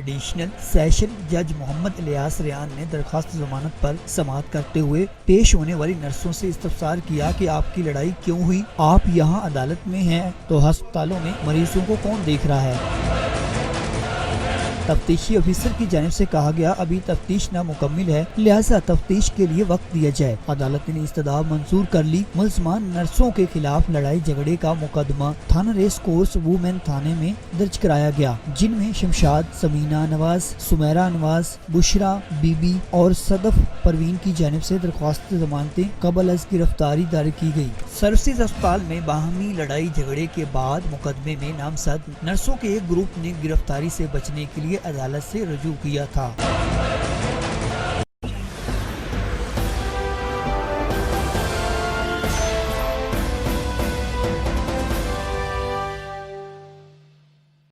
Additional session जज Mohammad Ilyas Ryan ने दरखास्त जमानत पर समाअत करते हुए पेश होने वाली नर्सों से इस्तफसार किया कि आपकी लड़ाई क्यों हुई, आप यहाँ अदालत में हैं तो अस्पतालों में मरीजों को कौन देख रहा है। तफ्तीशी ऑफिसर की जानिब से कहा गया, अभी तफ्तीश नामुकम्मिल है, लिहाजा तफ्तीश के लिए वक्त दिया जाए। अदालत ने इस्तदा मंजूर कर ली। मुल्ज़मान नर्सों के खिलाफ लड़ाई झगड़े का मुकदमा थाना रेस कोर्स वुमेन थाने में दर्ज कराया गया, जिनमें शमशाद, समीना नवाज, सुमेरा नवाज, बुशरा बीबी और सदफ परवीन की जानिब से दरख्वास्त जमानतें कबल अज गिरफ्तारी दायर की गई। सर्विसेज अस्पताल में बाहमी लड़ाई झगड़े के बाद मुकदमे में नामजद नर्सों के एक ग्रुप ने गिरफ्तारी से बचने के लिए अदालत से रुजू किया था।